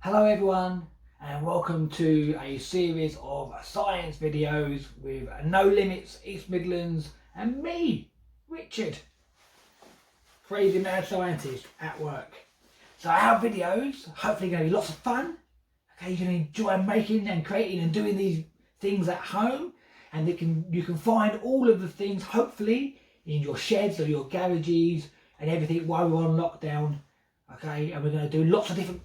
Hello everyone, and welcome to a series of science videos with No Limits East Midlands and me, Richard, crazy mad scientist at work. So our videos hopefully going to be lots of fun. Okay, you're going to enjoy making and creating and doing these things at home, and you can find all of the things hopefully in your sheds or your garages and everything while we're on lockdown. Okay, and we're going to do lots of different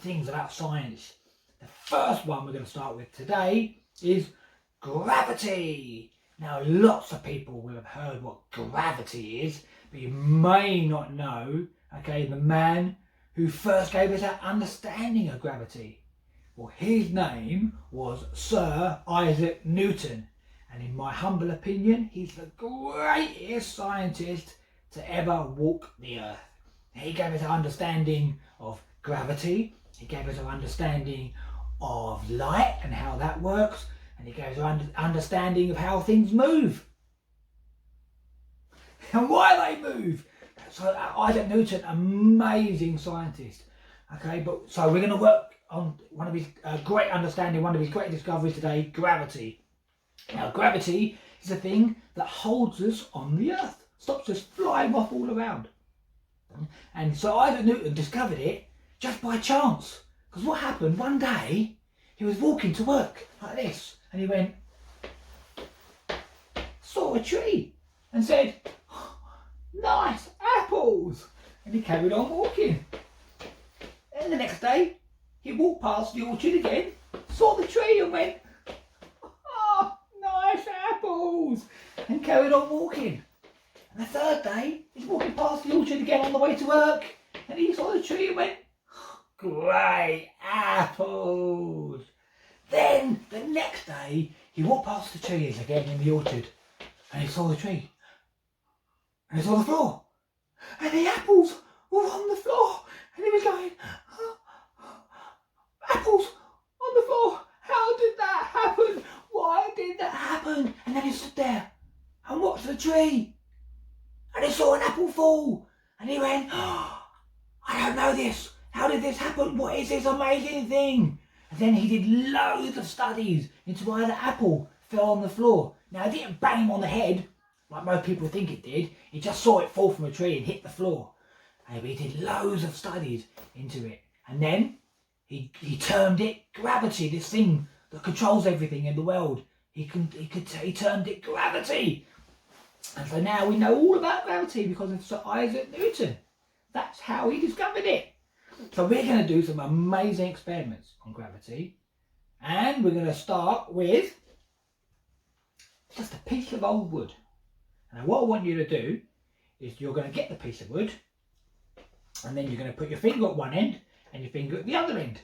things about science. The first one we're going to start with today is gravity. Now, lots of people will have heard what gravity is, but you may not know, okay, the man who first gave us our understanding of gravity. Well, his name was Sir Isaac Newton, and in my humble opinion, he's the greatest scientist to ever walk the earth. He gave us our understanding of gravity, he gave us an understanding of light and how that works, and he gave us an understanding of how things move and why they move. So Isaac Newton, amazing scientist. Okay, but so we're going to work on one of his great understanding, one of his great discoveries today, gravity. Now, gravity is a thing that holds us on the earth, stops us flying off all around. And so Isaac Newton discovered it just by chance. Because what happened, one day, he was walking to work like this, and he went, saw a tree, and said, nice apples, and he carried on walking. And the next day, he walked past the orchard again, saw the tree and went, oh, nice apples, and carried on walking. And the third day, he's walking past the orchard again on the way to work, and he saw the tree and went, great apples. Then the next day, he walked past the trees again in the orchard, and he saw the tree, and he saw the floor, and the apples were on the floor, and he was going, apples on the floor, how did that happen? Why did that happen? And then he stood there and watched the tree, and he saw an apple fall, and he went, oh, I don't know this. How did this happen? What is this amazing thing? And then he did loads of studies into why the apple fell on the floor. Now, it didn't bang him on the head, like most people think it did. He just saw it fall from a tree and hit the floor. And he did loads of studies into it. And then he termed it gravity, this thing that controls everything in the world. He termed it gravity. And so now we know all about gravity because of Sir Isaac Newton. That's how he discovered it. So we're going to do some amazing experiments on gravity. And we're going to start with just a piece of old wood. Now what I want you to do is you're going to get the piece of wood, and then you're going to put your finger at one end and your finger at the other end.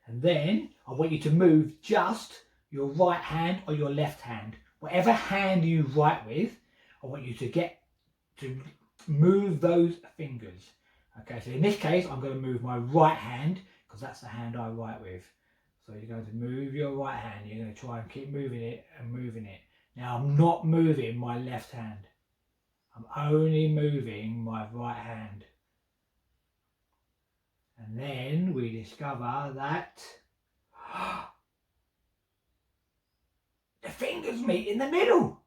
And then I want you to move just your right hand or your left hand. Whatever hand you write with, I want you to move those fingers. Okay, so in this case, I'm going to move my right hand because that's the hand I write with. So you're going to move your right hand. You're going to try and keep moving it and moving it. Now, I'm not moving my left hand. I'm only moving my right hand. And then we discover that the fingers meet in the middle.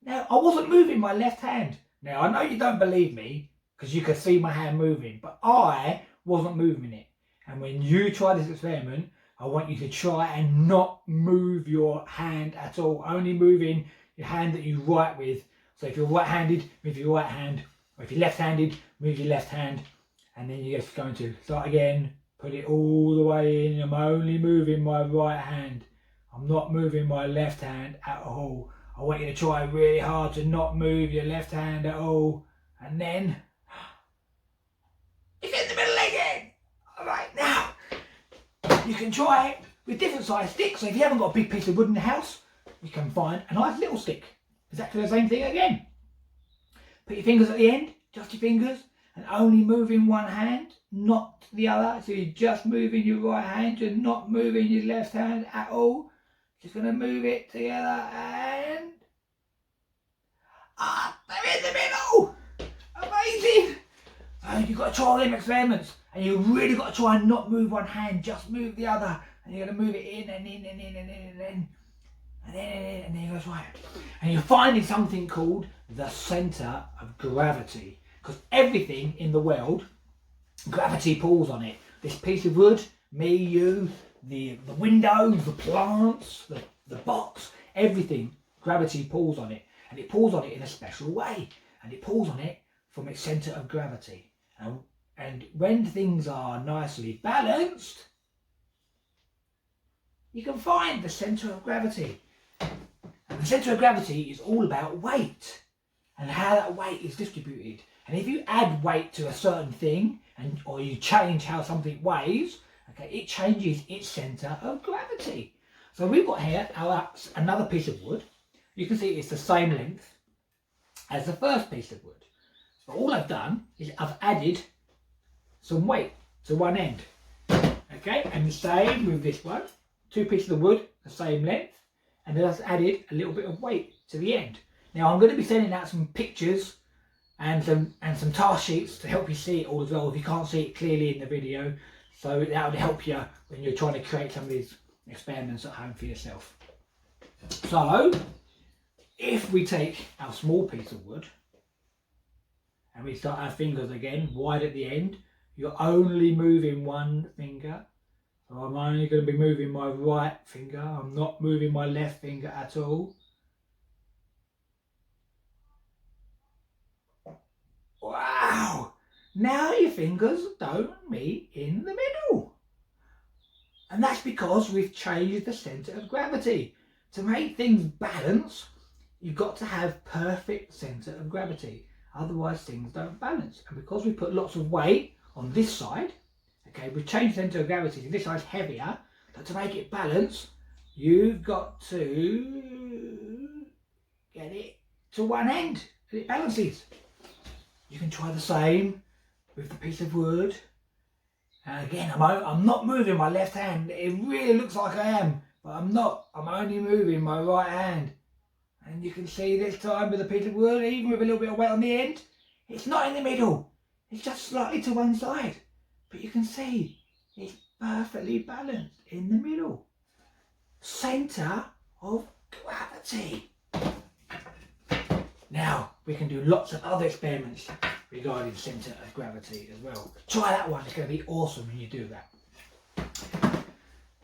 Now, I wasn't moving my left hand. Now, I know you don't believe me because you could see my hand moving, but I wasn't moving it. And when you try this experiment, I want you to try and not move your hand at all, only moving your hand that you write with. So if you're right-handed, move your right hand, or if you're left-handed, move your left hand, and then you're just going to start again, put it all the way in. I'm only moving my right hand. I'm not moving my left hand at all. I want you to try really hard to not move your left hand at all. And then it's in the middle again. All right, now you can try it with different size sticks. So if you haven't got a big piece of wood in the house, you can find a nice little stick. Exactly the same thing again. Put your fingers at the end, just your fingers, and only moving one hand, not the other. So you're just moving your right hand, you're not moving your left hand at all. Just going to move it together and they're in the middle. Amazing. So you've got to try all them experiments And you've really got to try and not move one hand, just move the other. And you're going to move it in and in and in and in and in. And then it goes right. And you're finding something called the centre of gravity. Because everything in the world, gravity pulls on it. This piece of wood, me, you, the windows, the plants, the box, everything, gravity pulls on it. And it pulls on it in a special way. And it pulls on it from its centre of gravity. And when things are nicely balanced, you can find the centre of gravity. And the centre of gravity is all about weight and how that weight is distributed. And if you add weight to a certain thing, or you change how something weighs, okay, it changes its centre of gravity. So we've got here another piece of wood. You can see it's the same length as the first piece of wood. So all I've done is I've added some weight to one end. Okay, and the same with this one. Two pieces of wood, the same length, and then I've added a little bit of weight to the end. Now I'm going to be sending out some pictures and some task sheets to help you see it all as well if you can't see it clearly in the video. So that would help you when you're trying to create some of these experiments at home for yourself. So if we take our small piece of wood and we start our fingers again wide at the end, you're only moving one finger. So I'm only going to be moving my right finger. I'm not moving my left finger at all. Wow! Now your fingers don't meet in the middle. And that's because we've changed the centre of gravity. To make things balance, you've got to have perfect centre of gravity. Otherwise things don't balance. And because we put lots of weight on this side, okay, we've changed the centre of gravity, so this side's heavier, but to make it balance, you've got to get it to one end, and it balances. You can try the same with the piece of wood. And again, I'm not moving my left hand. It really looks like I am, but I'm not. I'm only moving my right hand. And you can see this time with a piece of wood, even with a little bit of weight on the end, it's not in the middle. It's just slightly to one side. But you can see it's perfectly balanced in the middle. Centre of gravity. Now, we can do lots of other experiments regarding centre of gravity as well. Try that one, it's going to be awesome when you do that.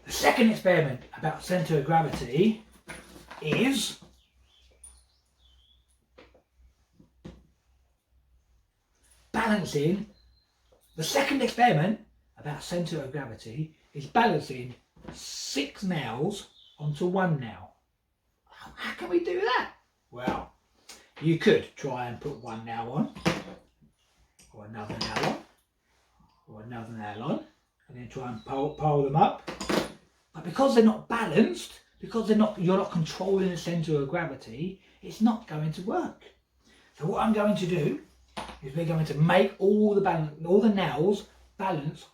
The second experiment about centre of gravity is balancing. The second experiment about centre of gravity is balancing 6 nails onto one nail. How can we do that? Well, you could try and put one nail on, or another nail on, or another nail on, and then try and pile them up. But because they're not balanced, because you're not controlling the centre of gravity, it's not going to work. So what I'm going to do is we're going to make all the nails balance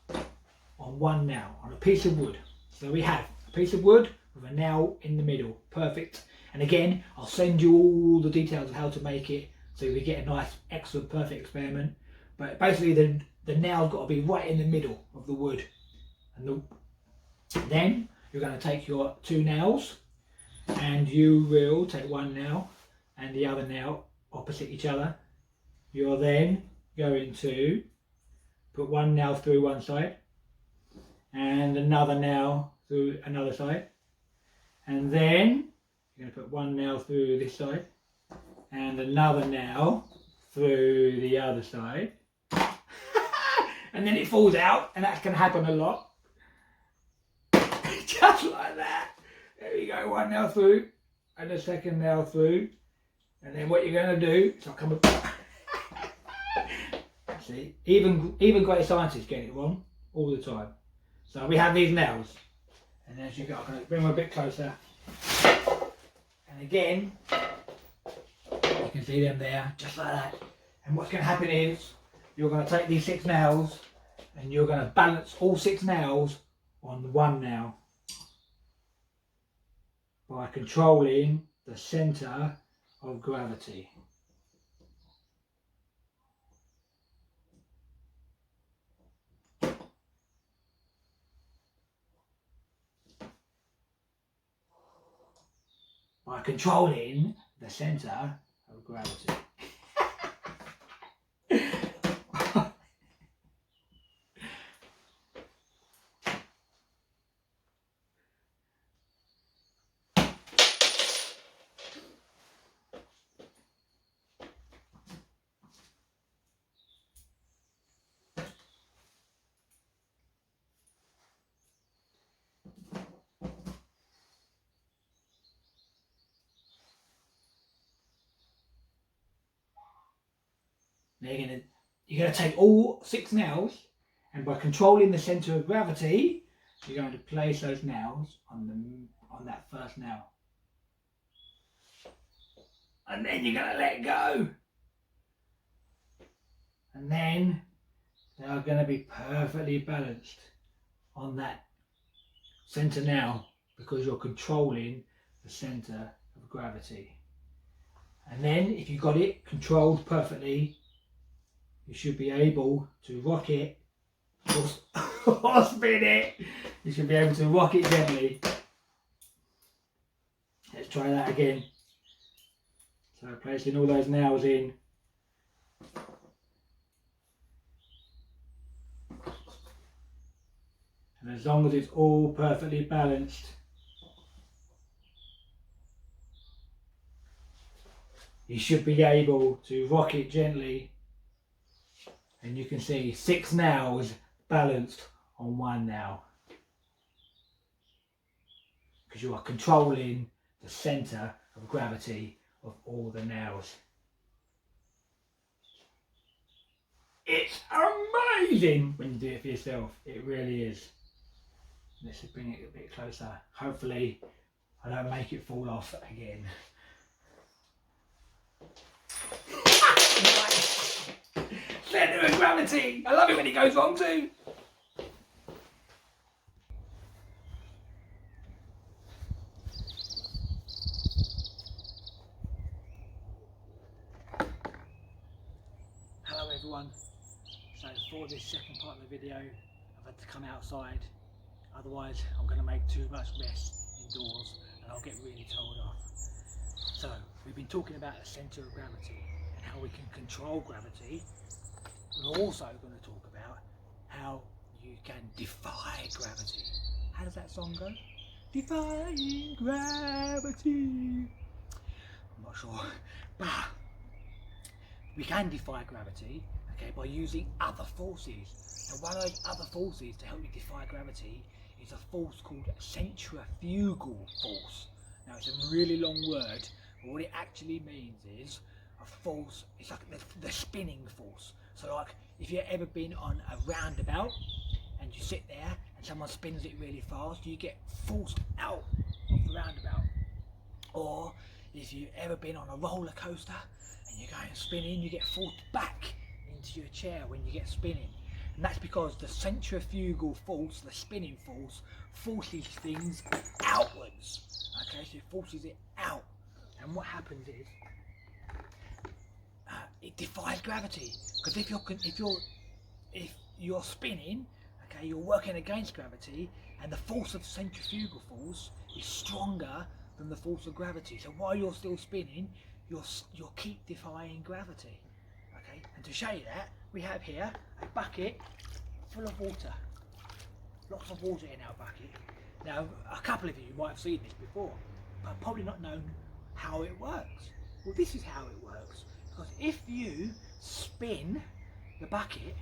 on one nail, on a piece of wood. So we have a piece of wood with a nail in the middle. Perfect. And again, I'll send you all the details of how to make it so we get a nice, excellent, perfect experiment. But basically the nail's got to be right in the middle of the wood. And then you're going to take your 2 nails and you will take one nail and the other nail opposite each other. You're then going to put one nail through one side and another nail through another side, and then you're going to put one nail through this side and another nail through the other side and then it falls out, and that can happen a lot. Just like that. There you go, one nail through and the second nail through, and then what you're going to do is come see, even great scientists get it wrong all the time. So we have these nails, and as you go, I'm going to bring them a bit closer, and again you can see them there, just like that. And what's going to happen is you're going to take these 6 nails and you're going to balance all 6 nails on one nail by controlling the centre of gravity. by controlling the centre of gravity. Now you're gonna take all 6 nails, and by controlling the centre of gravity, you're going to place those nails on that first nail. And then you're going to let go. And then they are going to be perfectly balanced on that centre nail because you're controlling the centre of gravity. And then if you've got it controlled perfectly, you should be able to rock it or spin it. You should be able to rock it gently. Let's try that again. So placing all those nails in. And as long as it's all perfectly balanced, you should be able to rock it gently. And you can see 6 nails balanced on 1 nail. Because you are controlling the centre of gravity of all the nails. It's amazing when you do it for yourself. It really is. Let's just bring it a bit closer. Hopefully I don't make it fall off again. Centre of gravity! I love it when it goes wrong too! Hello everyone. So for this second part of the video, I've had to come outside. Otherwise I'm going to make too much mess indoors and I'll get really told off. So we've been talking about the centre of gravity and how we can control gravity. We're also going to talk about how you can defy gravity. How does that song go? Defying gravity. I'm not sure, but we can defy gravity, okay, by using other forces. And one of those other forces to help you defy gravity is a force called centrifugal force. Now it's a really long word, but what it actually means is a force, it's like the spinning force. So like if you've ever been on a roundabout and you sit there and someone spins it really fast, you get forced out of the roundabout. Or if you've ever been on a roller coaster and you're going spinning, you get forced back into your chair when you get spinning. And that's because the centrifugal force, the spinning force, forces things outwards. Okay, so it forces it out. And what happens is, it defies gravity. Because if you're spinning, okay, you're working against gravity, and the force of centrifugal force is stronger than the force of gravity. So while you're still spinning, you'll keep defying gravity. Okay, and to show you that, we have here a bucket full of water. Lots of water in our bucket. Now, a couple of you might have seen this before, but probably not known how it works. Well, this is how it works. Because if you spin the bucket,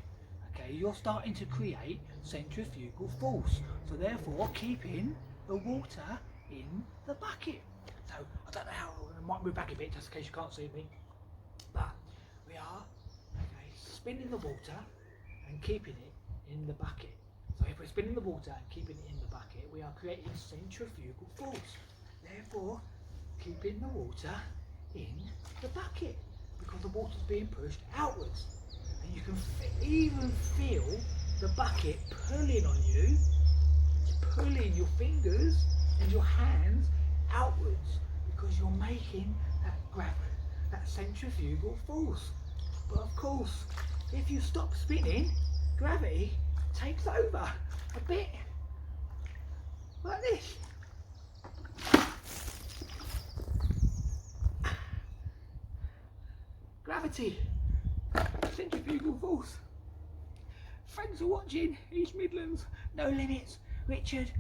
okay, you're starting to create centrifugal force. So therefore, keeping the water in the bucket. So I don't know how, I might move back a bit just in case you can't see me. But we are, okay, spinning the water and keeping it in the bucket. So if we're spinning the water and keeping it in the bucket, we are creating centrifugal force. Therefore, keeping the water in the bucket because the water's being pushed outwards. And you can even feel the bucket pulling on you, pulling your fingers and your hands outwards because you're making that centrifugal force. But of course, if you stop spinning, gravity takes over a bit like this. Gravity. Centrifugal force. Thanks for watching East Midlands No Limits. Richard.